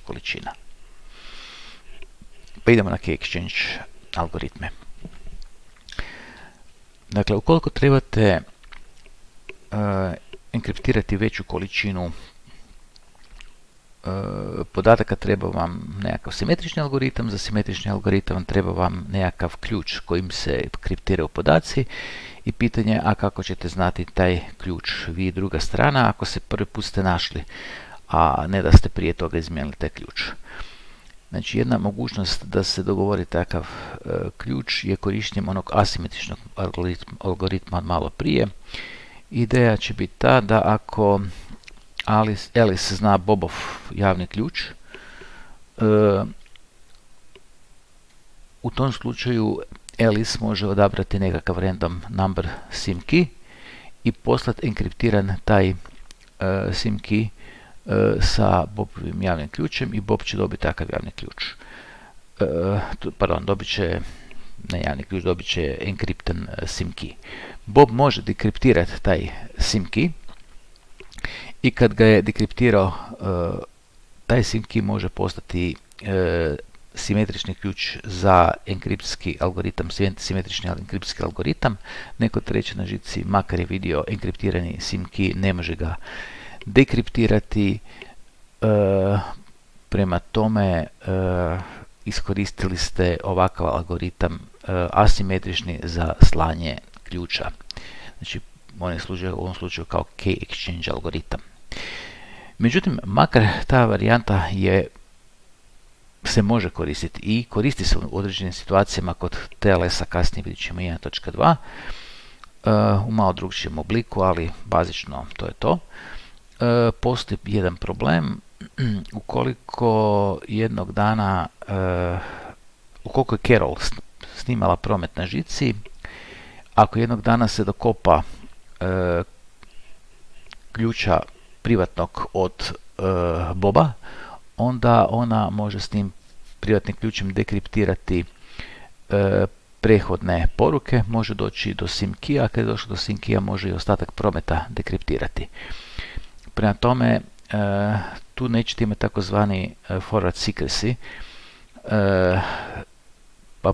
količina. Pa idemo na key exchange algoritme. Dakle, ukoliko trebate enkriptirati veću količinu podataka, treba vam nekakav simetrični algoritam. Za simetrični algoritam treba vam nekakav ključ kojim se kriptiraju podaci i pitanje je, a kako ćete znati taj ključ vi i druga strana ako se prvi put ste našli, a ne da ste prije toga izmijenili taj ključ. Znači, jedna mogućnost da se dogovori takav ključ je korištenjem onog asimetričnog algoritma od malo prije. Ideja će biti ta da ako Alice zna Bobov javni ključ, u tom slučaju Alice može odabrati nekakav random number SIM key i poslati enkriptiran taj SIM key sa Bobovim javnim ključem i Bob će dobiti takav javni ključ. Dobit će, ne javni ključ, dobit će enkriptan SIM key. Bob može dekriptirati taj SIM key i kad ga je dekriptirao, taj SIM key može postati simetrični ključ za enkripcijski algoritam, simetrični enkripcijski algoritam. Neko treće na žici, makar je vidio enkriptirani SIM key, ne može ga dekriptirati. Prema tome, iskoristili ste ovakav algoritam asimetrični za slanje ključa. Znači, on služi u ovom slučaju kao key exchange algoritam. Međutim, makar ta varijanta se može koristiti i koristi se u određenim situacijama kod TLS-a, kasnije vidjet ćemo 1.2, u malo drugčijem obliku, ali bazično to je to. Postoji jedan problem, ukoliko jednog dana, ukoliko je Carol snimala promet na žici, ako jednog dana se dokopa ključa privatnog od Boba, onda ona može s tim privatnim ključem dekriptirati prehodne poruke, može doći do SIM key-a, kad je došlo do SIM key-a može i ostatak prometa dekriptirati. Prema tome, tu nećete imati takozvani forward secrecy, pa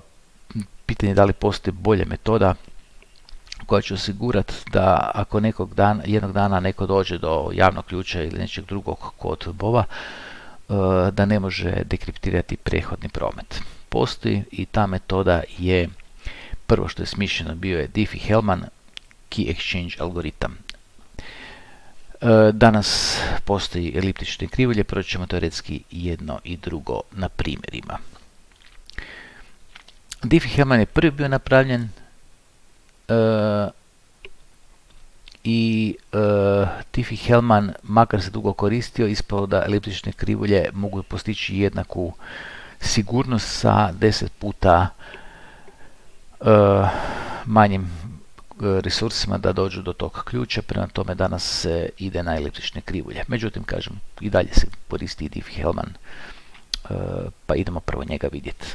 pitanje je da li postoji bolja metoda koja će osigurati da ako jednog dana neko dođe do javnog ključa ili nečeg drugog kod Boba, da ne može dekriptirati prehodni promet. Postoji i ta metoda je, prvo što je smišljeno, bio je Diffie-Hellman key exchange algoritam. Danas postoji eliptične krivulje, proći ćemo teoretski jedno i drugo na primjerima. Diffie-Hellman je prvi bio napravljen i Diffie-Hellman, makar se dugo koristio, ispalo da eliptične krivulje mogu postići jednaku sigurnost sa 10 puta manjim resursima da dođu do tog ključa. Prema tome danas se ide na eliptične krivulje. Međutim, kažem, i dalje se koristi Diffie-Hellman, pa idemo prvo njega vidjeti.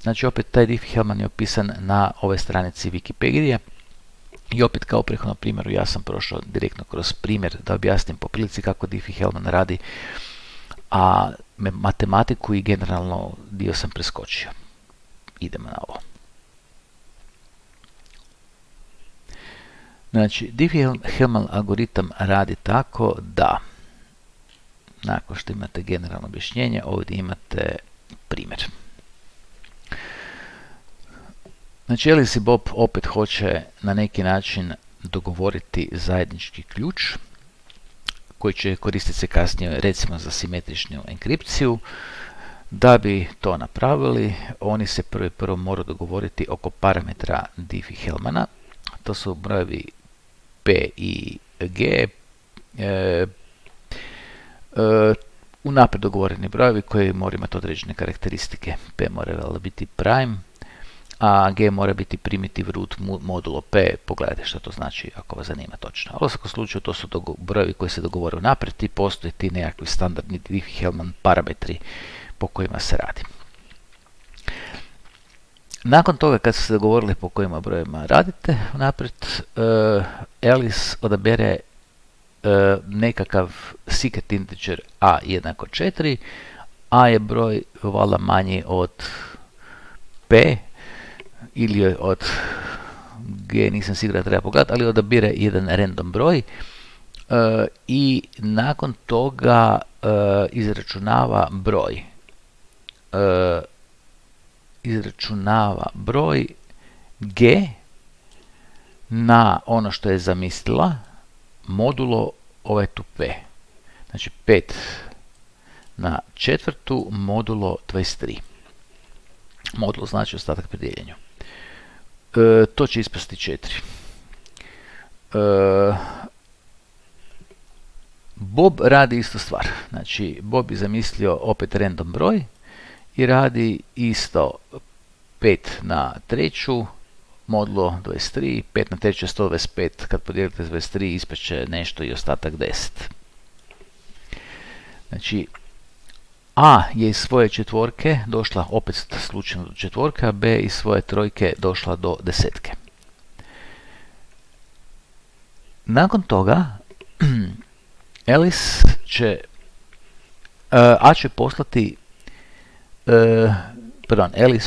Znači, opet taj Diffie-Hellman je opisan na ove stranici Wikipedia. I opet kao u prethodnom primjeru, ja sam prošao direktno kroz primjer da objasnim po prilici kako Diffie-Hellman radi, a matematiku i generalno dio sam preskočio. Idemo na ovo. Znači, Diffie-Hellman algoritam radi tako da, nakon što imate generalno objašnjenje, ovdje imate primjer. Znači, Alice i Bob opet hoće na neki način dogovoriti zajednički ključ koji će koristiti se kasnije recimo za simetričnu enkripciju. Da bi to napravili, oni se prvo moraju dogovoriti oko parametra Diffie-Hellmana. To su brojevi P i G, unaprijed dogovoreni brojevi koji moraju imati određene karakteristike. P mora biti prime, a G mora biti primitive root modulo P. Pogledajte što to znači ako vas zanima točno. Ali u svakom slučaju to su brojevi koji se dogovore unaprijed i postoje ti nekakvi standardni Diffie-Hellman parametri po kojima se radi. Nakon toga kad ste se dogovorili po kojima brojima radite unaprijed, Alice odabere nekakav secret integer a jednako 4, A je broj valjda manji od P ili od G, nisam siguran, treba pogledati, ali odabire jedan random broj i nakon toga izračunava broj G na ono što je zamislila modulo ovaj tu P. Znači 5 na četvrtu modulo 23. Modulo znači ostatak pri dijeljenju. To će ispasti 4. Bob radi istu stvar. Znači Bob je zamislio opet random broj i radi isto 5 na treću modulo 23, 5 na treću je 125, kad podijelite 23 ispaće nešto i ostatak 10. Znači A je iz svoje četvorke došla opet slučajno do četvorke, a B iz svoje trojke došla do desetke. Nakon toga Alice će Alice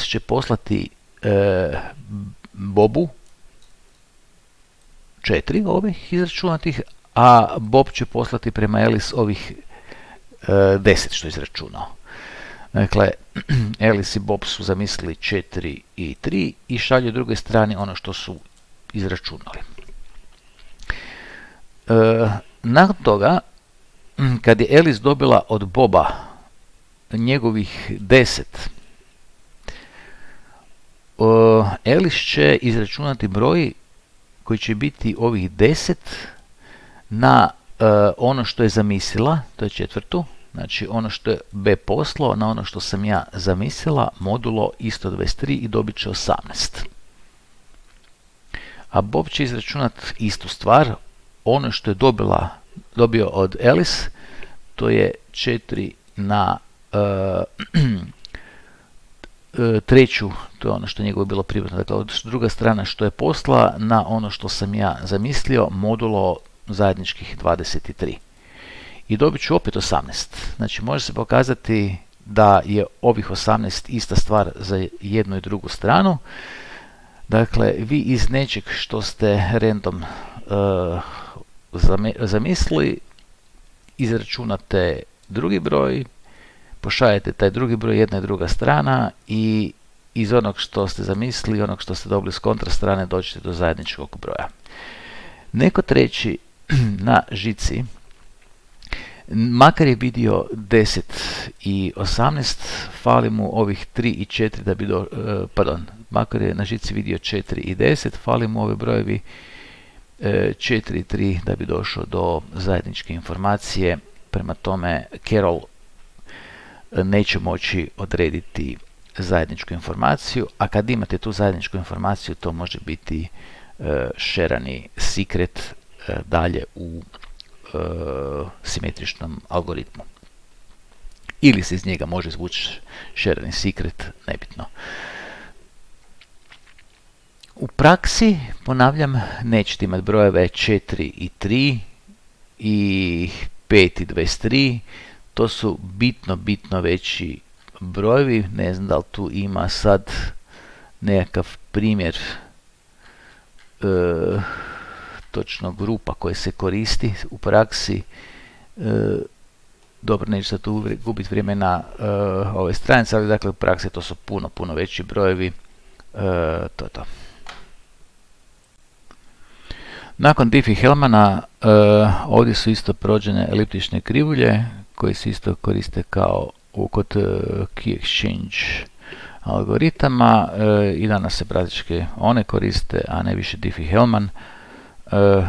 će poslati Bobu 4 ovih izračunatih, a Bob će poslati prema Alice ovih 10 što je izračunao. Dakle, Alice i Bob su zamislili 4 i 3 i šalju drugoj strani ono što su izračunali. Nakon toga, kad je Alice dobila od Boba njegovih 10, Alice će izračunati broj koji će biti ovih 10 na ono što je zamislila, to je četvrtu, znači ono što je B poslao na ono što sam ja zamislila, modulo isto 23 i dobit će 18. A Bob će izračunati istu stvar, ono što je dobio od Alice, to je 4 na treću, to je ono što je njegovo bilo privatno, dakle druga strana što je posla na ono što sam ja zamislio, modulo zajedničkih 23. I dobit ću opet 18. Znači može se pokazati da je ovih 18 ista stvar za jednu i drugu stranu. Dakle, vi iz nečeg što ste random zamislili, izračunate drugi broj, pošaljete taj drugi broj, jedna i druga strana i iz onog što ste zamislili, onog što ste dobili s kontra strane, dođete do zajedničkog broja. Neko treći na žici, makar je vidio 10 i 18, fali mu ovih 3 i 4 da bi makar je na žici vidio 4 i 10, fali mu ove brojevi 4 i 3 da bi došao do zajedničke informacije. Prema tome, Carol neće moći odrediti zajedničku informaciju, a kad imate tu zajedničku informaciju, to može biti šerani secret dalje u simetričnom algoritmu. Ili se iz njega može izvući šerani secret, nebitno. U praksi, ponavljam, nećete imati brojeve 4 i 3 i 5 i 23, to su bitno veći brojevi. Ne znam da li tu ima sad nekakav primjer točno grupa koje se koristi u praksi. Dobro, neću sad tu gubiti vrijeme na ove stranice, ali dakle u praksi to su puno veći brojevi. To je to. Nakon Diffie-Hellmana ovdje su isto prođene eliptične krivulje koje se isto koriste kao kod key exchange algoritama i danas se praktički one koriste, a ne više Diffie-Hellman.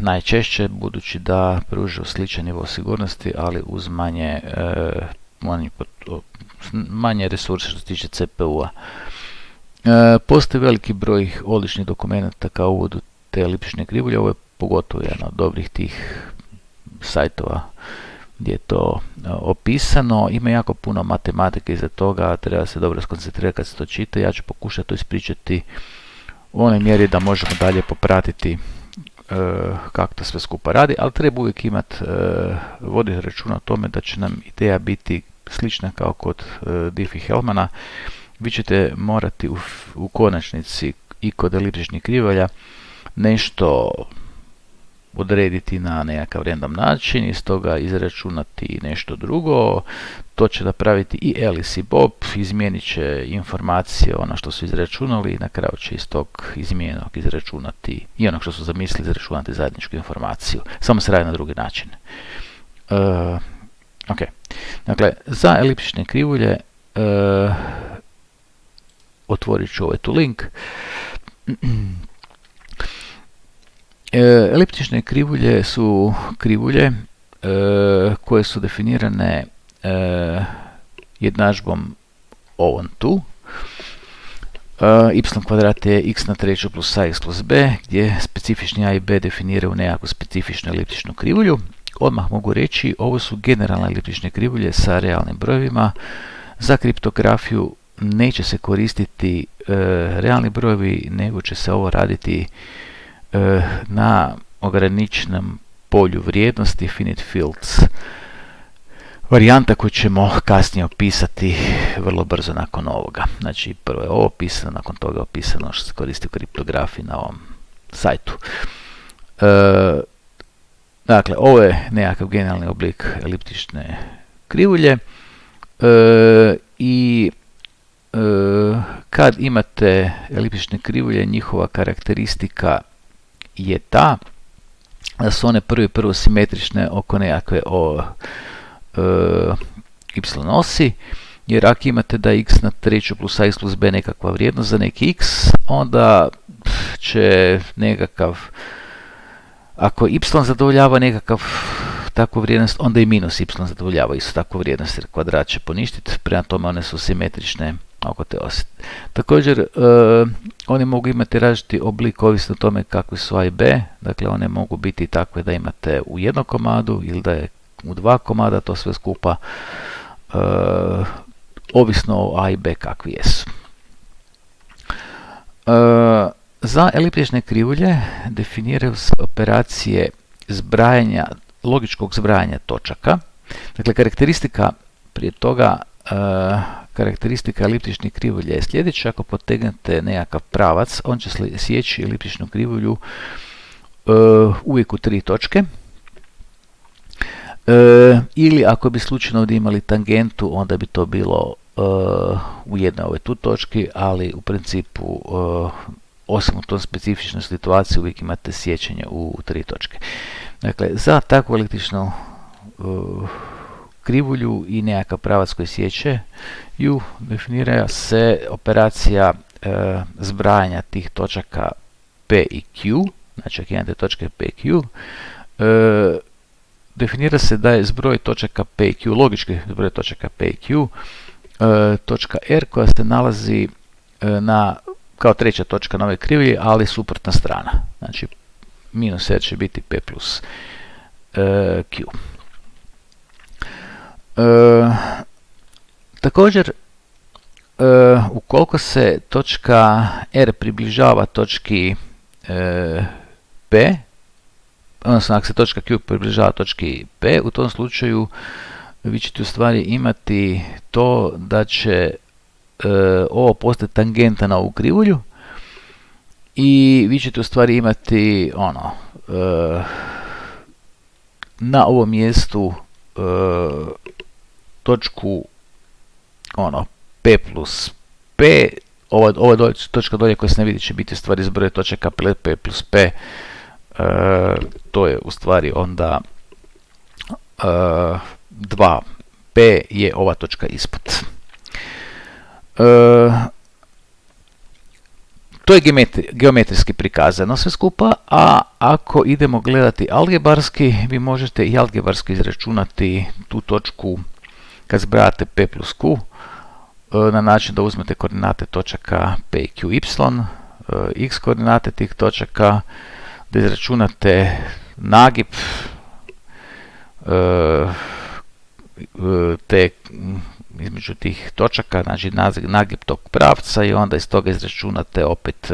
Najčešće, budući da pružaju sličan nivo sigurnosti, ali uz manje resursa što se tiče CPU-a. Postoji veliki broj odličnih dokumenata kao uvod u te eliptične krivulje. Ovo je pogotovo jedan od dobrih tih sajtova gdje je to opisano. Ima jako puno matematike iza toga, treba se dobro skoncentrirati kad se to čita. Ja ću pokušati to ispričati u onoj mjeri da možemo dalje popratiti kako to sve skupa radi, ali treba uvijek voditi računa o tome da će nam ideja biti slična kao kod Diffie-Hellmana. Vi ćete morati u konačnici i kod eliptičnih krivulja nešto odrediti na nekakav random način, iz toga izračunati nešto drugo. To će napraviti i Alice i Bob, izmijenit će informacije, ono što su izračunali, i na kraju će iz tog izmijenjenog izračunati i ono što su zamislili izračunati zajedničku informaciju. Samo se radi na drugi način. Ok. Dakle, za eliptične krivulje otvorit ću ovaj tu link. Eliptične krivulje su krivulje koje su definirane jednadžbom ovom tu. Y kvadrat je x na treću plus ax plus b, gdje specifični a i b definiraju nekakvu specifičnu eliptičnu krivulju. Odmah mogu reći, ovo su generalne eliptične krivulje sa realnim brojevima. Za kriptografiju neće se koristiti realni brojevi, nego će se ovo raditi na ograničenom polju vrijednosti, finite fields, varijanta koju ćemo kasnije opisati vrlo brzo nakon ovoga. Znači, prvo je ovo opisano, nakon toga je opisano što se koristi u kriptografiji na ovom sajtu. Dakle, ovo je nekakav generalni oblik eliptične krivulje i kad imate eliptične krivulje, njihova karakteristika je ta da su one prvo simetrične oko nekakve y osi, jer ako imate da je x na treću plus ax plus b nekakva vrijednost za neki x, onda će nekakav, ako y zadovoljava nekakav takvu vrijednost, onda i minus y zadovoljava isto takvu vrijednost, jer kvadrat će poništiti, prema tome one su simetrične oko te osi. Također, oni mogu imati različiti oblik ovisno o tome kakvi su a i b, dakle one mogu biti takve da imate u jednom komadu ili da je u dva komada, to sve skupa, ovisno o a i b kakvi jesu. Za eliptične krivulje definiraju se operacije zbrajanja, logičkog zbrajanja točaka. Dakle, karakteristika prije toga, karakteristika eliptičnih krivulja je sljedeća: ako potegnete nekakav pravac, on će sjeći eliptičnu krivulju uvijek u tri točke. Ili ako bi slučajno ovdje imali tangentu, onda bi to bilo u jednoj ove tu točki, ali u principu osim u tom specifičnoj situaciji uvijek imate sjećanje u tri točke. Dakle, za takvu eliptičnu krivulju i nekakav pravac koji sjeće ju definira se operacija zbrajanja tih točaka P i Q, znači ako imate točke P i Q, definira se da je zbroj točaka P i Q, logički zbroj točaka P i Q, točka R koja se nalazi kao treća točka na ovoj krivulji, ali suprotna strana. Znači, minus R će biti P plus Q. Također, ukoliko se točka R približava točki P, odnosno ako se točka Q približava točki P, u tom slučaju vi ćete u stvari imati to da će ovo postati tangenta na ovu krivulju i vi ćete u stvari imati na ovom mjestu točku P plus P, ova točka dolje koja se ne vidi će biti u stvari zbroj točaka P plus P, to je u stvari onda 2P je ova točka ispod. To je geometrijski prikazano sve skupa, a ako idemo gledati algebarski, vi možete i algebarski izračunati tu točku kad zbrajate P plus Q na način da uzmete koordinate točaka P i Q y, x koordinate tih točaka, da izračunate nagib te između tih točaka, znači nagib tog pravca, i onda iz toga izračunate opet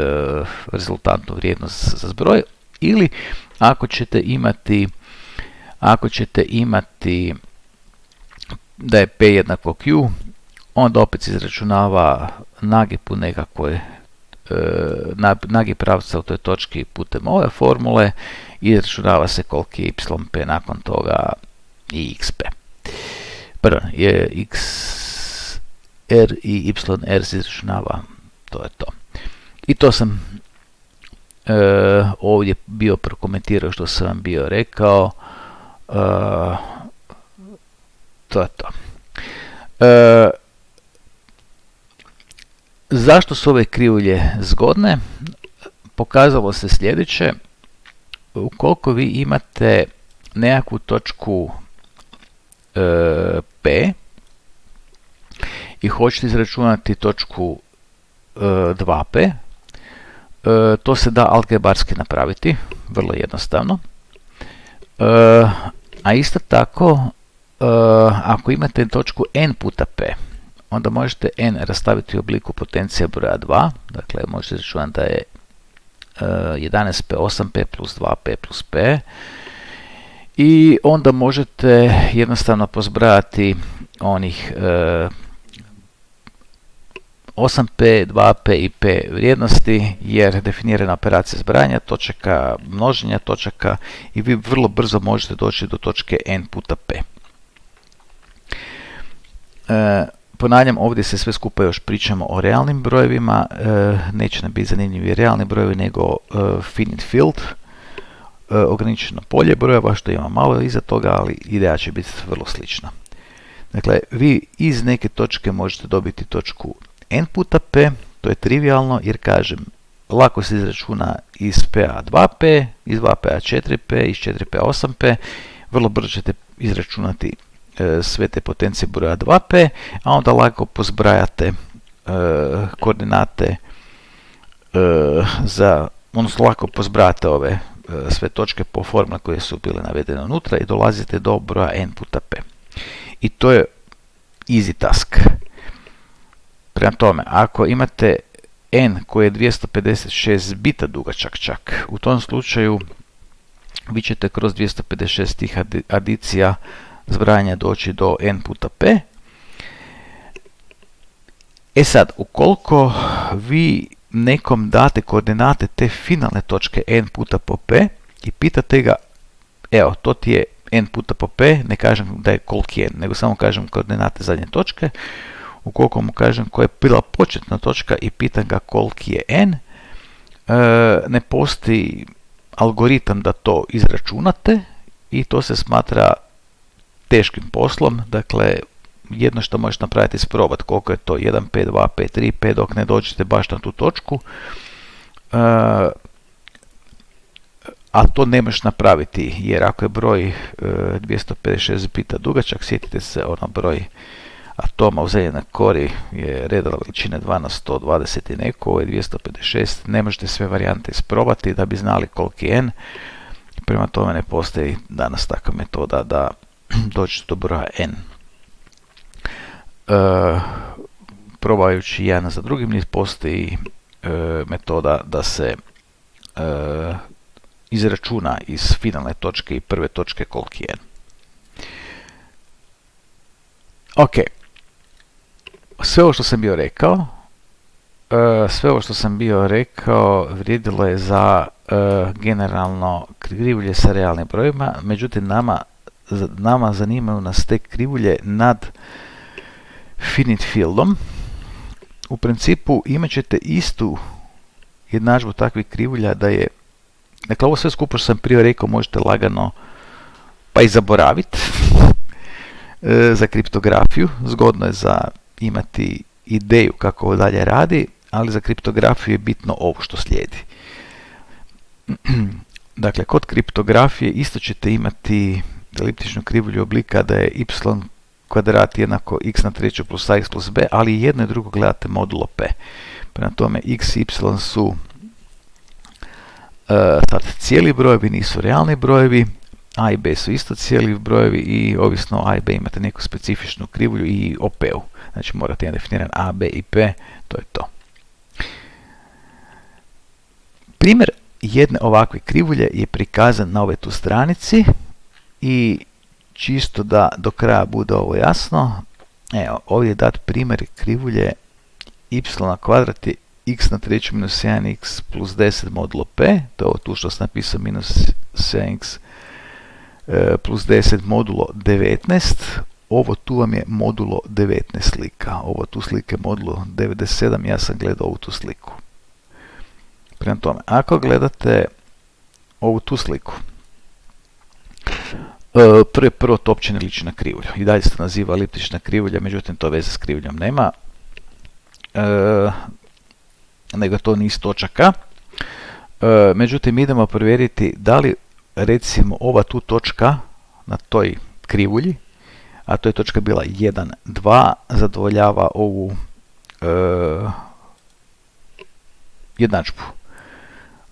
rezultantnu vrijednost za zbroj. Ili ako ćete imati da je P jednako Q, onda opet se izračunava nagib u nekakvoj nagib pravca u toj točki putem ove formule i izračunava se koliki je yp nakon toga i xp. Pardon, je xr i yr se izračunava, to je to. I to sam ovdje bio prokomentirao što sam vam bio rekao. To je to. Zašto su ove krivulje zgodne? Pokazalo se sljedeće. Ukoliko vi imate nekakvu točku P i hoćete izračunati točku 2P, to se da algebarski napraviti, vrlo jednostavno. A isto tako, ako imate točku n puta P, onda možete n rastaviti u obliku potencija broja 2, dakle možete izračunati da je 11p, 8p plus 2p plus p, i onda možete jednostavno pozbrajati onih 8p, 2p i p vrijednosti, jer definirana operacija zbrajanja točaka, množenja točaka, i vi vrlo brzo možete doći do točke n puta p. Ponavljam, ovdje se sve skupa još pričamo o realnim brojevima, neće nam biti zanimljivi realni brojevi, nego finite field, ograničeno polje brojeva, što ima malo iza toga, ali ideja će biti vrlo slična. Dakle, vi iz neke točke možete dobiti točku n puta p, to je trivialno, jer kažem, lako se izračuna iz p-a 2p, iz 2p-a 4p, iz 4p-a 8p, vrlo brzo ćete izračunati sve te potencije broja 2p, a onda lako pozbrajate koordinate odnosno lako pozbrajate ove sve točke po formula koje su bile navedene unutra i dolazite do broja n puta p. I to je easy task. Prema tome, ako imate n koji je 256 bita dugačak čak, u tom slučaju vi ćete kroz 256 tih adicija zbrajanja doći do n puta p. E sad, ukoliko vi nekom date koordinate te finalne točke n puta po p i pitate ga, evo, to ti je n puta po p, ne kažem da je koliki je n, nego samo kažem koordinate zadnje točke. Ukoliko mu kažem koja je bila početna točka i pitam ga koliki je n, ne postoji algoritam da to izračunate i to se smatra teškim poslom. Dakle, jedno što možete napraviti je isprobati koliko je to 1p, 2p, 3p dok ne dođete baš na tu točku, a to ne možeš napraviti jer ako je broj 256 bita dugačak, sjetite se ono broj atoma u zeljenoj kori je reda veličine 2 na 120 i neko, ovo je 256, ne možete sve varijante isprobati da bi znali koliki je n, prema tome ne postoji danas takva metoda da dođete do broja n. Probajući jedan za drugim postoji metoda da se izračuna iz finalne točke i prve točke koliki je n. Ok, sve ovo što sam bio rekao vrijedilo je za generalno krivulje sa realnim brojevima, međutim nama zanimaju nas te krivulje nad finite fieldom. U principu imat ćete istu jednadžbu takvih krivulja da je, dakle ovo sve skupo što sam prije rekao možete lagano pa i zaboraviti. Za kriptografiju zgodno je za imati ideju kako ovo dalje radi, ali za kriptografiju je bitno ovo što slijedi. Dakle, kod kriptografije isto ćete imati eliptičnu krivulju oblika da je y kvadrat jednako x na treću plus ax plus b, ali jedno i drugo gledate modulo p. Prema tome x i y su sad cijeli brojevi, nisu realni brojevi, a i b su isto cijeli brojevi i ovisno a i b imate neku specifičnu krivulju i o p-u. Znači morate definirati a, b i p, to je to. Primjer jedne ovakve krivulje je prikazan na ovoj tu stranici i čisto da do kraja bude ovo jasno, evo, ovdje je dat primjer krivulje y na kvadrat je x na treću minus 1x plus 10 modulo p, to je ovo tu što sam napisao minus 7x plus 10 modulo 19, ovo tu vam je modulo 19 slika, ovo tu slike modulo 97, ja sam gledao ovu tu sliku. Prema tome, ako gledate ovu tu sliku, prvo to uopće ne liči na krivulju. I dalje se naziva eliptična krivulja, međutim to veze s krivuljom nema. Nego to niz točaka. Međutim, idemo provjeriti da li recimo ova tu točka na toj krivulji, a to je točka bila 1, 2, zadovoljava ovu jednadžbu.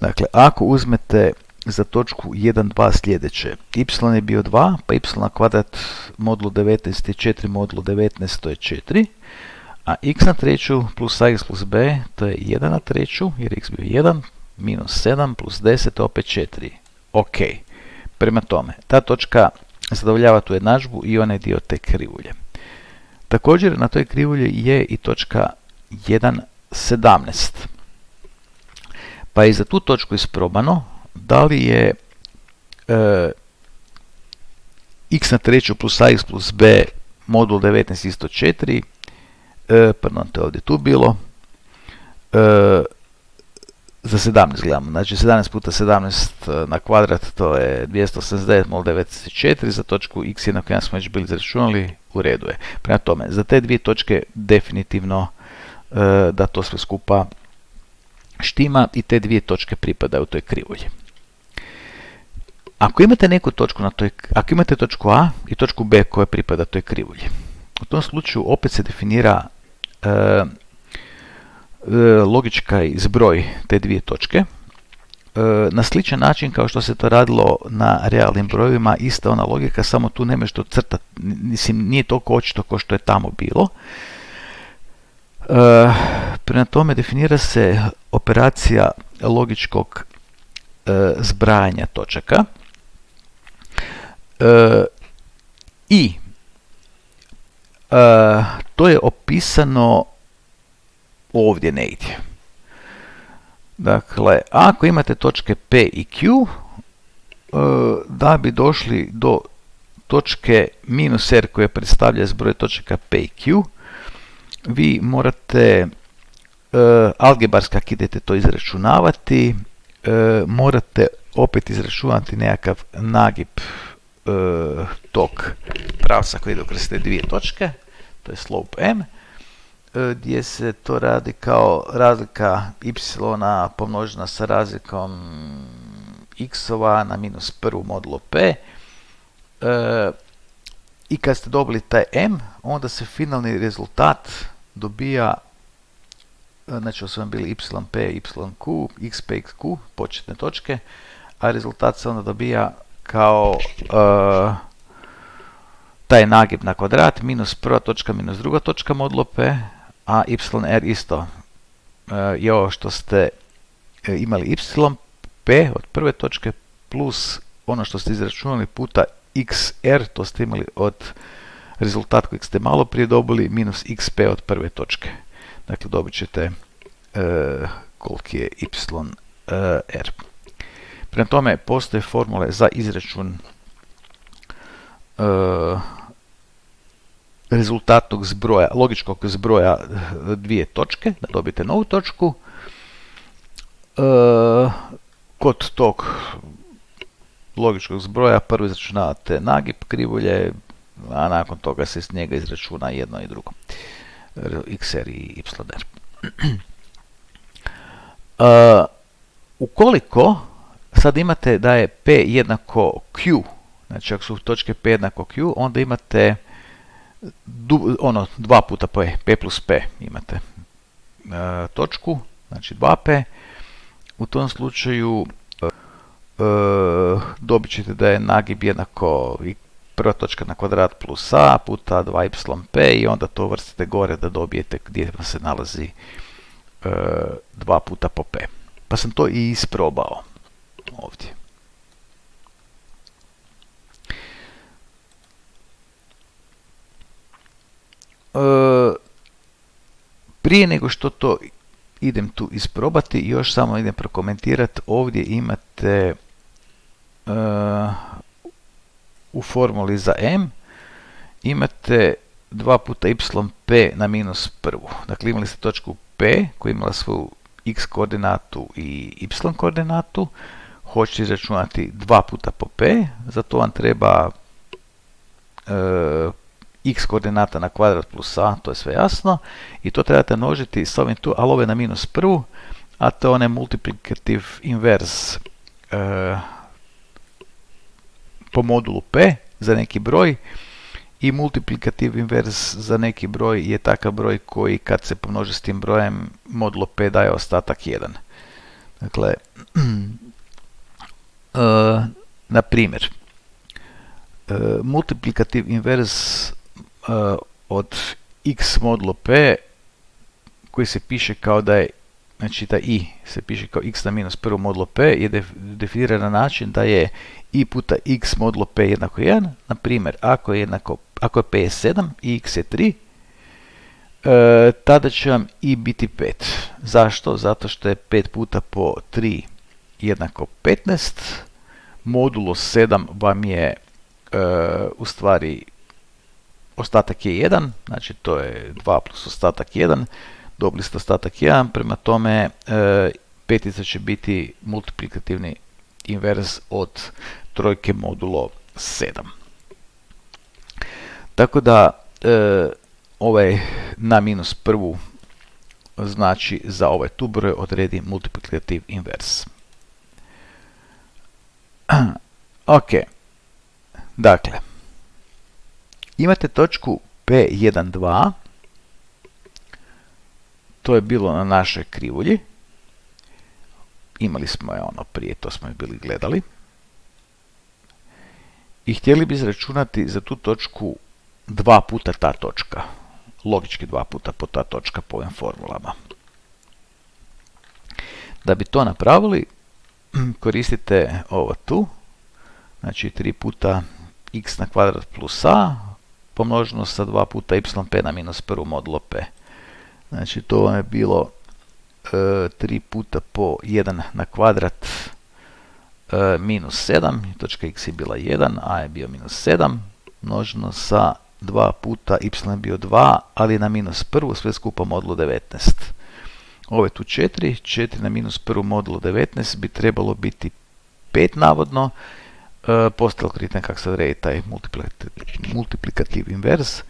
Dakle, ako uzmete za točku 1, 2 sljedeće, y je bio 2, pa y na kvadrat modulo 19 je 4 modulo 19, to je 4, a x na treću plus ax plus b, to je 1 na treću, jer x bio 1, minus 7 plus 10, to je opet 4. Ok, prema tome, ta točka zadovoljava tu jednadžbu i onaj dio te krivulje. Također, na toj krivulji je i točka 1, 17. Pa je za tu točku isprobano da li je x na treću plus ax plus b modul 19 isto 4, pardon, to je ovdje tu bilo, za 17 gledamo, znači 17 puta 17 na kvadrat, to je 289 mol 94, za točku x jednako 1 smo već bili izračunali, u redu je. Prema tome, za te dvije točke definitivno da to sve skupa štima i te dvije točke pripadaju u toj krivulji. Ako imate neku točku ako imate točku A i točku B koja pripada toj krivulji, u tom slučaju opet se definira logički zbroj te dvije točke na sličan način kao što se to radilo na realnim brojevima, ista ona logika, samo tu nema što crtati, mislim, nije toliko očito kao što je tamo bilo. Prema tome definira se operacija logičkog zbrajanja točaka i to je opisano ovdje negdje. Dakle, ako imate točke P i Q, da bi došli do točke minus R koja predstavlja zbroj točaka P i Q, vi morate algebarski ako idete to izračunavati, morate opet izračunati nekakav nagib tog pravca koji ide kroz te dvije točke, to je slope m, gdje se to radi kao razlika y pomnožena sa razlikom x-ova na minus prvu modulo p. I kad ste dobili taj m, onda se finalni rezultat dobija, znači ovo su vam bili yp, yq, xp, xq, početne točke, a rezultat se onda dobija kao taj nagib na kvadrat, minus prva točka, minus druga točka modulo p, a yr isto je ovo što ste imali yp od prve točke plus ono što ste izračunali puta xr, to ste imali od rezultat kojeg ste malo prije dobili, minus xp od prve točke. Dakle, dobit ćete koliki je yr. Prema tome, postoje formule za izračun rezultatnog zbroja, logičkog zbroja dvije točke, da dobijete novu točku. Kod tog logičkog zbroja prvo izračunavate nagib krivulje, a nakon toga se s njega izračuna jedno i drugo, xr i yr. Ukoliko sad imate da je p jednako q, znači ako su točke p jednako q, onda imate dva puta p plus p imate točku, znači 2p. U tom slučaju dobit ćete da je nagib jednako prva točka na kvadrat plus a puta 2yp i onda to vrstite gore da dobijete gdje se nalazi 2 puta po p. Pa sam to i isprobao ovdje. prije nego što to idem tu isprobati, još samo idem prokomentirati. Ovdje imate u formuli za m imate 2 puta yp na minus prvu. Dakle, imali ste točku p koja imala svoju x koordinatu i y koordinatu. Hoćete izračunati 2 puta po p, zato vam treba x koordinata na kvadrat plus a, to je sve jasno, i to trebate množiti s ovim tu, ali ovo je na minus prvu, a to je onaj multiplikativ invers po modulu p za neki broj, i multiplikativ invers za neki broj je takav broj koji kad se pomnoži s tim brojem modulo p daje ostatak 1. Dakle, na primjer, multiplikativ invers od x modulo p koji se piše kao da je, znači da i se piše kao x na minus prvo modulo p je definiran na način da je i puta x modulo p jednako 1. Na primjer, ako je p je 7 i x je 3, tada će vam i biti 5. Zašto? Zato što je 5 puta po 3 jednako 15. Modulo 7 vam je u stvari ostatak je 1, znači to je 2 plus ostatak 1, dobili ste ostatak 1, prema tome petica će biti multiplikativni invers od trojke modulo 7. Tako da ovaj na minus prvu znači za ovaj tu broj odredi multiplikativ invers. Ok, dakle, imate točku P1,2, to je bilo na našoj krivulji, imali smo je ono prije, to smo je bili gledali, i htjeli bi izračunati za tu točku 2 puta ta točka, logički 2 puta po ta točka po ovim formulama. Da bi to napravili, koristite ovo tu, znači 3 puta x na kvadrat plus a, pomnoženo sa 2 puta yp na minus prvu modulo p. Znači to vam je bilo 3 puta po 1 na kvadrat minus 7, točka x je bila 1, a je bio minus 7, množeno sa 2 puta y je bio 2, ali na minus prvu, sve skupa modulo 19. Ovo je tu 4, 4 na minus prvu modulo 19 bi trebalo biti 5 navodno. Postavljamo kritikan kako se odredi taj multiplikativ invers,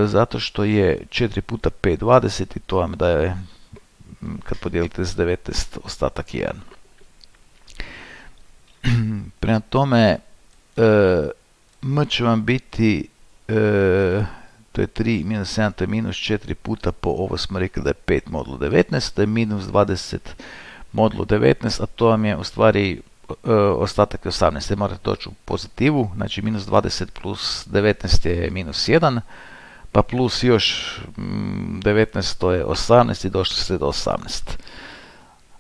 zato što je 4 puta 5 20 i to vam daje, kad podijelite s 19, ostatak 1. Prema tome, m će vam biti, to je 3 minus 7, to je minus 4 puta po, ovo smo rekli da je 5 modulo 19, to je minus 20 modulo 19, a to vam je u stvari ostatak je 18, morate doći u pozitivu, znači minus 20 plus 19 je minus 1, pa plus još 19 to je 18 i došli ste do 18.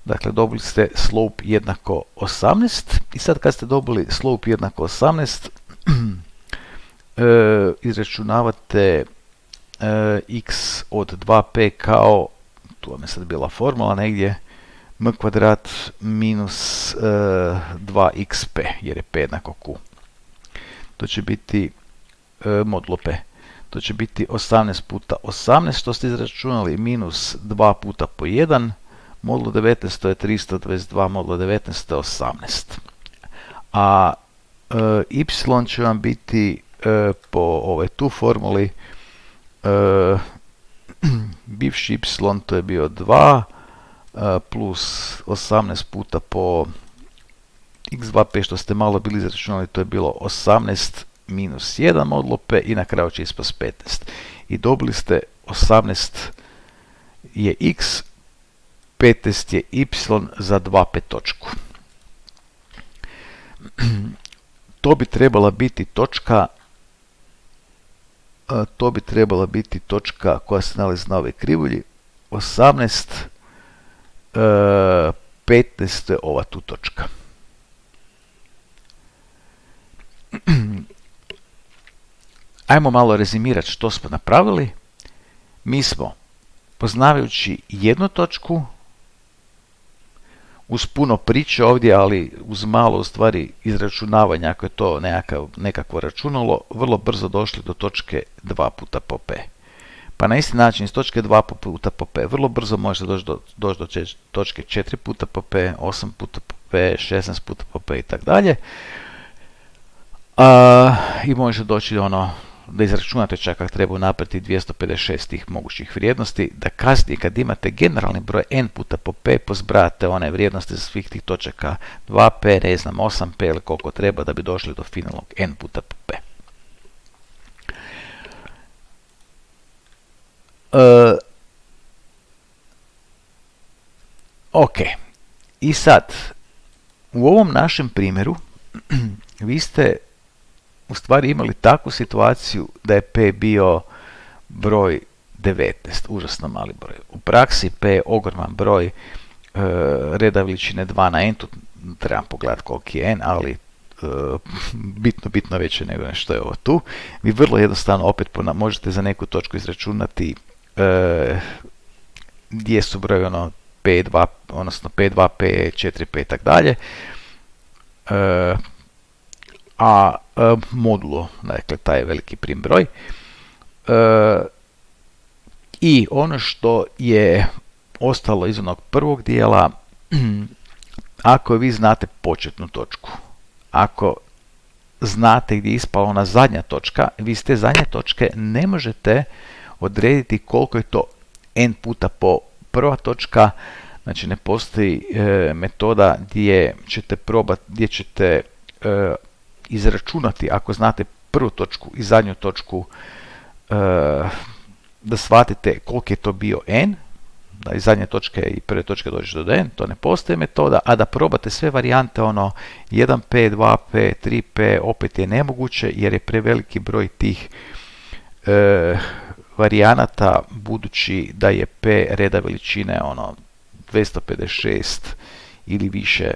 Dakle, dobili ste slope jednako 18 i sad kad ste dobili slope jednako 18, izračunavate x od 2p kao, tu vam je sad bila formula negdje, m kvadrat minus 2xp, jer je p jednako q. To će biti modulo p. To će biti 18 puta 18, što ste izračunali, minus 2 puta po 1, modulo 19 to je 322, modulo 19 to je 18. A y će vam biti po ovoj tu formuli, bivši y to je bio 2, plus 18 puta po x2p što ste malo bili izračunali, to je bilo 18 minus 1 modulo p i na kraju će ispast 15. I dobili ste 18 je x, 15 je y za 2p točku. To bi trebala biti točka, koja se nalazi na ovoj krivulji, 18, 15 je ova tu točka. Ajmo malo rezimirati što smo napravili. mi smo, poznavajući jednu točku, uz puno priče ovdje, ali uz malo u stvari izračunavanja, ako je to nekakvo računalo, vrlo brzo došli do točke 2 puta po p. Pa na isti način iz točke 2 puta po p vrlo brzo možete doći do točke 4 puta po p, 8 puta po p, 16 puta po p i tako dalje. I možete doći da izračunate čak ako treba napraviti 256 tih mogućih vrijednosti, da kasnije kad imate generalni broj n puta po p, pozbrajate one vrijednosti za svih tih točaka 2p, ne znam, 8p ili koliko treba da bi došli do finalnog n puta po p. Ok, i sad, u ovom našem primjeru vi ste u stvari imali takvu situaciju da je p bio broj 19, užasno mali broj. U praksi p je ogroman broj reda veličine 2 na n, tu trebam pogledati koliki je n, ali bitno veće nego što je ovo tu. Vi vrlo jednostavno opet možete za neku točku izračunati gdje su broj p2, odnosno p2, p4, p i tak dalje. A modulo, dakle taj veliki prim broj. I ono što je ostalo iz onog prvog dijela, ako vi znate početnu točku, ako znate gdje je ispala ona zadnja točka, vi s te zadnje točke ne možete odrediti koliko je to n puta po prva točka, znači ne postoji metoda gdje ćete izračunati, ako znate prvu točku i zadnju točku, da shvatite koliko je to bio n, da iz zadnje točke i prve točke dođete do n, to ne postoji metoda, a da probate sve varijante 1p, 2p, 3p, opet je nemoguće jer je preveliki broj tih varijanata, budući da je p reda veličine 256 ili više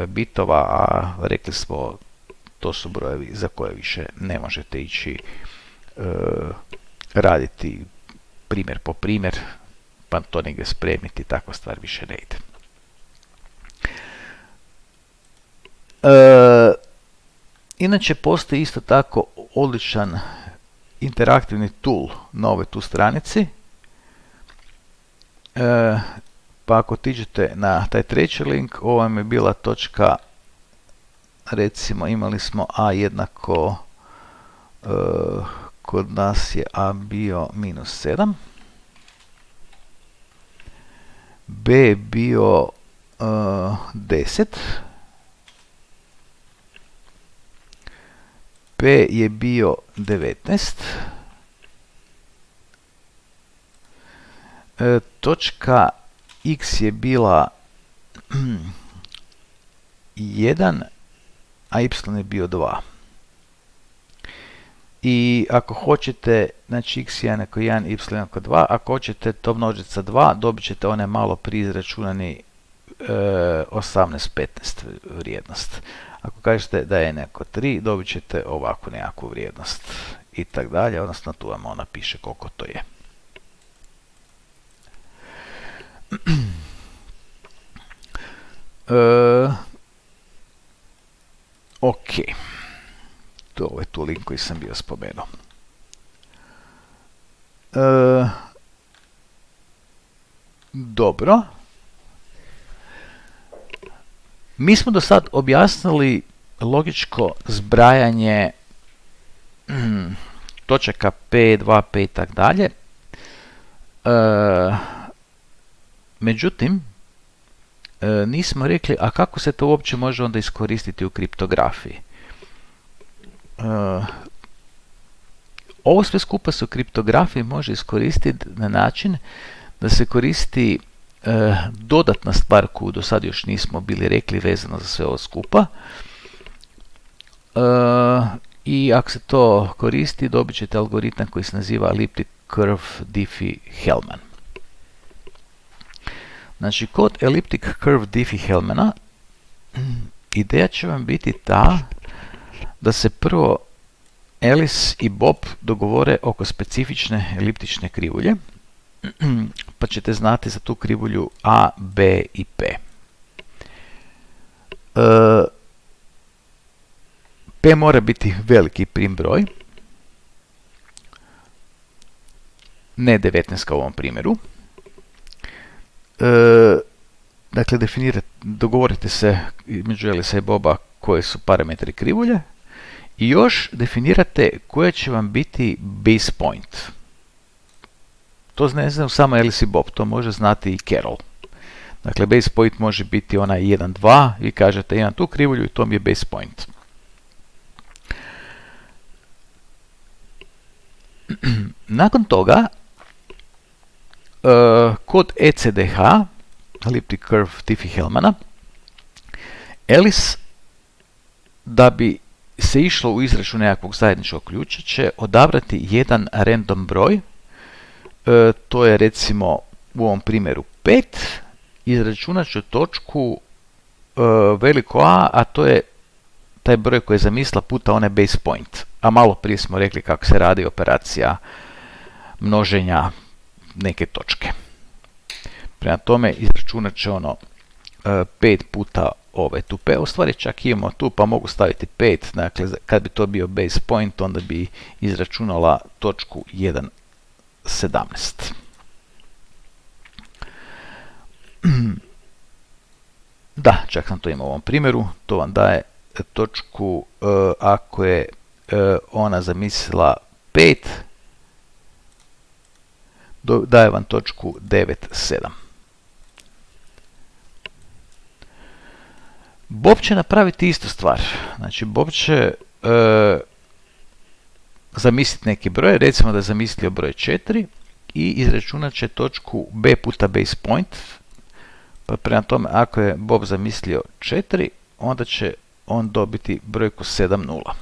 bitova, a rekli smo to su brojevi za koje više ne možete ići raditi primjer po primjer, pa to negdje spremiti, takva stvar više ne ide. Inače postoji isto tako odličan interaktivni tool na ovoj tu stranici. Pa ako otiđete na taj treći link, ovo vam je bila točka, recimo imali smo a jednako, kod nas je a bio -7, b bio 10, p je bio 19, točka x je bila 1, a y je bio 2. I ako hoćete, znači x je jednako 1, y jednako 2, ako hoćete to množiti sa 2, dobit ćete one malo prije izračunani 18-15 vrijednost. Ako kažete da je jednako 3, dobit ćete ovakvu nekakvu vrijednost i tak dalje, odnosno tu vam ona piše koliko to je. Ok, to je tu link koji sam bio spomenuo. Dobro. Mi smo do sad objasnili logičko zbrajanje točaka P, 2P i tak dalje. Međutim, nismo rekli, a kako se to uopće može onda iskoristiti u kriptografiji? Ovo sve skupa se u kriptografiji može iskoristiti na način da se koristi dodatna stvar koju do sad još nismo bili rekli vezano za sve ovo skupa. I ako se to koristi, dobit ćete algoritam koji se naziva Elliptic Curve Diffie-Hellman. Znači, kod Elliptic Curve Diffie-Hellmana ideja će vam biti ta da se prvo Alice i Bob dogovore oko specifične eliptične krivulje pa ćete znati za tu krivulju A, B i P. P mora biti veliki prim broj, ne 19 kao u ovom primjeru. Dakle, dogovorite se između Elisa i Boba koji su parametri krivulje i još definirate koja će vam biti base point. To ne znam samo Alice i Bob, to može znati i Carol. Dakle, base point može biti onaj 1, 2, vi kažete imam tu krivulju i to mi je base point. Nakon toga, kod ECDH, Elliptic Curve Diffie-Hellmana, Alice, da bi se išlo u izračun nekakvog zajedničkog ključa, će odabrati jedan random broj, to je recimo u ovom primjeru 5, izračunat ću točku veliko A to je taj broj koji je zamislila puta onaj base point. A malo prije smo rekli kako se radi operacija množenja neke točke. Prema tome izračunat će ono 5 puta tu P. U stvari čak imamo tu pa mogu staviti 5. Dakle, kad bi to bio base point, onda bi izračunala točku 1,17. Da, čak sam to imao u ovom primjeru. To vam daje točku, ako je ona zamislila 5, daje vam točku 9,7. Bob će napraviti istu stvar. Znači, Bob će zamisliti neki broj, recimo da je zamislio broj 4 i izračunat će točku B puta base point. Pa prema tome, ako je Bob zamislio 4, onda će on dobiti brojku 7,0.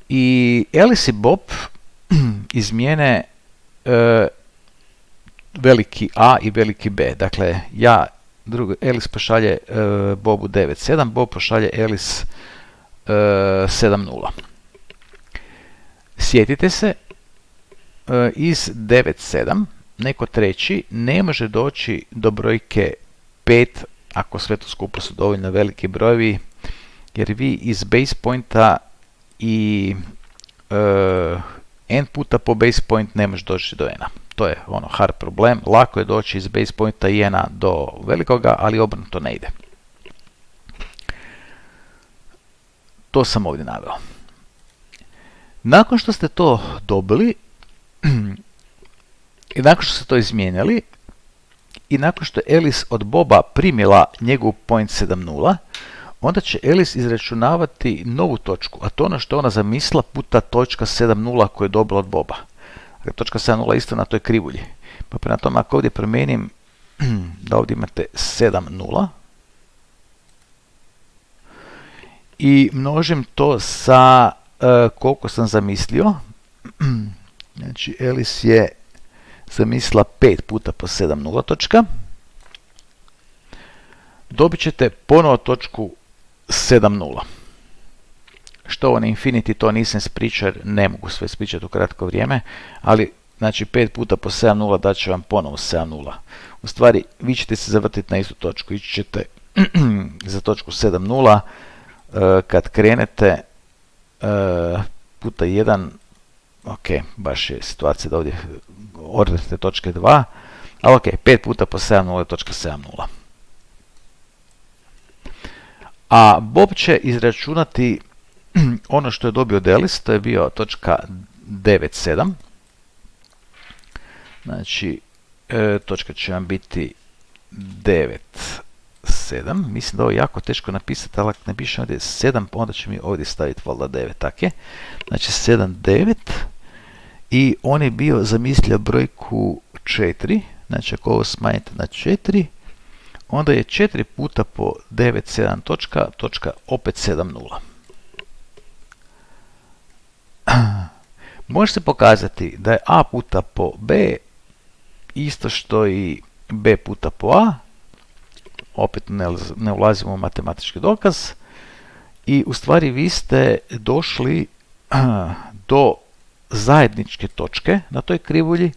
I Alice i Bob izmijene veliki A i veliki B. Dakle, Alice pošalje Bobu 9,7, Bob pošalje Alice 7,0. Sjetite se, iz 9,7 neko treći ne može doći do brojke 5 ako sve to skupo su dovoljno veliki brojevi, jer vi iz base pointa i n puta po base point ne može doći do n-a. To je ono hard problem. Lako je doći iz base pointa i n-a do velikoga, ali obrnuto ne ide. To sam ovdje naveo. Nakon što ste to dobili i nakon što ste to izmijenili i nakon što je Alice od Boba primila njegov point 7,0, onda će Alice izračunavati novu točku, a to ono što ona zamislila puta točka 7,0 koju je dobila od Boba. Dakle, točka 7,0 isto na toj krivulji. Pa prema tome, ako ovdje promijenim da ovdje imate 7,0 i množim to sa koliko sam zamislio, znači Alice je zamislila 5 puta po 7,0 točka, dobit ćete ponovo točku 7,0. Što on infinity, to nisam spričao, ne mogu sve spričati u kratko vrijeme, ali znači 5 puta po 7,0 dat će vam ponovo 7,0. U stvari, vi ćete se zavrtiti na istu točku, ići ćete za točku 7,0, kad krenete puta 1, ok, baš je situacija da ovdje odredite točke 2, ali ok, 5 puta po 7,0 je točka 7,0. A Bob će izračunati ono što je dobio od Alice, to je bio točka 9,7. Znači, točka će vam biti 9,7. Mislim da ovo je jako teško napisati, ali ako napišem ovdje 7, onda će mi ovdje staviti valjda 9, tako je. Znači 7,9 i on je bio zamislio brojku 4, znači ako ovo smanjite na 4, onda je 4 puta po 9,7 točka opet 7,0. Može se pokazati da je A puta po B isto što i B puta po A, opet ne ulazimo u matematički dokaz, i u stvari vi ste došli do zajedničke točke na toj krivulji,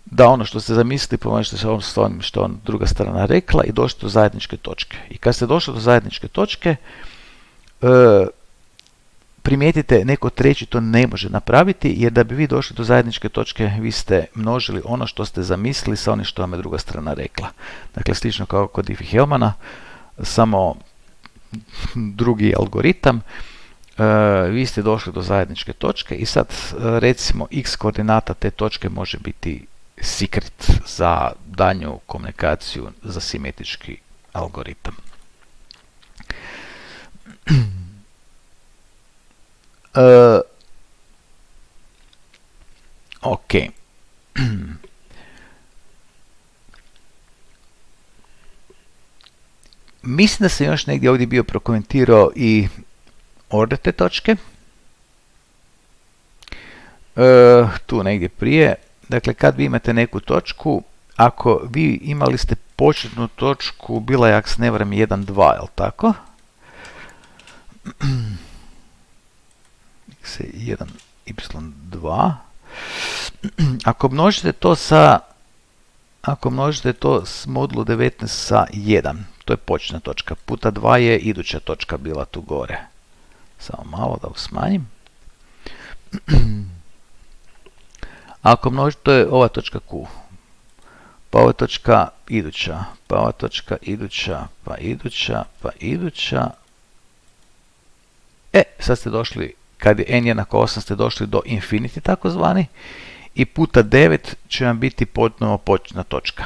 da ono što ste zamislili povežete s onim što on druga strana rekla i došli do zajedničke točke. I kad ste došli do zajedničke točke, primijetite, neko treći to ne može napraviti, jer da bi vi došli do zajedničke točke, vi ste množili ono što ste zamislili sa onim što vam je druga strana rekla. Dakle, slično kao kod Diffie-Hellmana, samo drugi algoritam. Vi ste došli do zajedničke točke i sad recimo x koordinata te točke može biti secret za daljnju komunikaciju za simetrički algoritam. Ok. Mislim da sam još negdje ovdje bio prokomentirao i order te točke. Tu negdje prije. Dakle, kad vi imate neku točku, ako vi imali ste početnu točku, bila je, ako se ne varam, 1, 2, jel tako? x1, y2. Ako množite to s modulu 19 sa 1, to je početna točka, puta 2 je iduća točka bila tu gore. Samo malo da smanjim. Ako množite, to je ova točka Q, pa ova točka iduća, pa ova točka iduća, pa iduća, pa iduća. Sad ste došli, kad je n jednako 8, ste došli do infinity takozvani, i puta 9 će vam biti potpuno početna točka.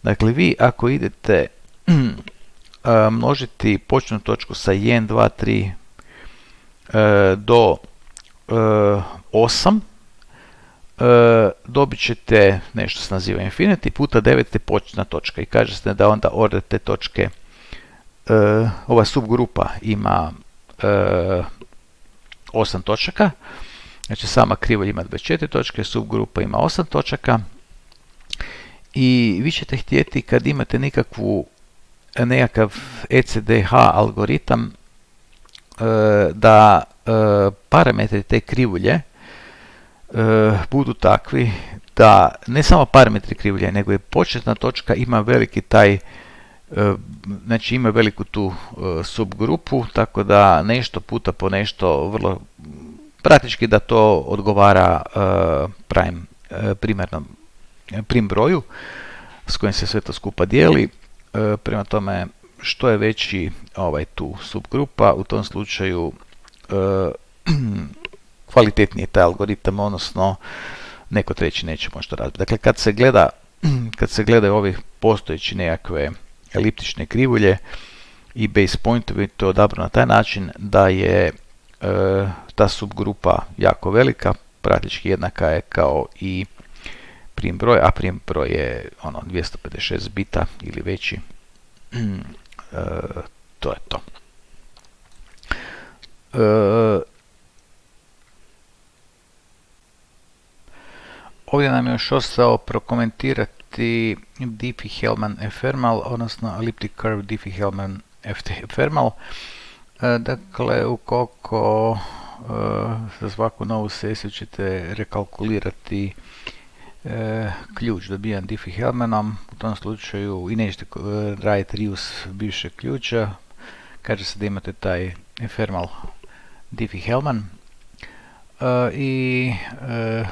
Dakle, vi ako idete množiti početnu točku sa 1, 2, 3 do 8, dobit ćete nešto se naziva infinity, puta 9 je početna točka i kaže se da onda order te točke, ova subgrupa ima 8 točaka, znači sama krivulja ima 24 točke, subgrupa ima 8 točaka i vi ćete htjeti kad imate nekakav ECDH algoritam da parametri te krivulje budu takvi da ne samo parametri krivulje, nego i početna točka ima veliki taj, znači ima veliku tu subgrupu, tako da nešto puta po nešto vrlo praktički da to odgovara prim broju s kojim se sve to skupa dijeli. Prema tome, što je veći tu subgrupa, u tom slučaju kvalitetniji je taj algoritam, odnosno neko treći neće možda razbiti. Dakle, kad se gledaju ovi postojeći nekakve eliptične krivulje i base pointovi, to je odabrano na taj način da je ta subgrupa jako velika, praktički jednaka je kao i prim broj, a prim broj je 256 bita ili veći. To je to. Ovdje nam je još ostao prokomentirati Diffie-Hellman ephemeral, odnosno elliptic curve Diffie-Hellman ephemeral. Dakle, ukoliko za svaku novu sesiju ćete rekalkulirati ključ dobijan Diffie-Hellmanom, u tom slučaju i nećete raditi reuse bivšeg ključa, kaže se da imate taj ephemeral Diffie-Hellman i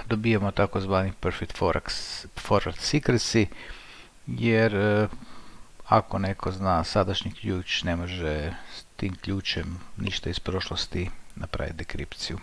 dobijemo takozvani perfect forward secrecy, jer ako neko zna sadašnji ključ, ne može s tim ključem ništa iz prošlosti napraviti dekripciju.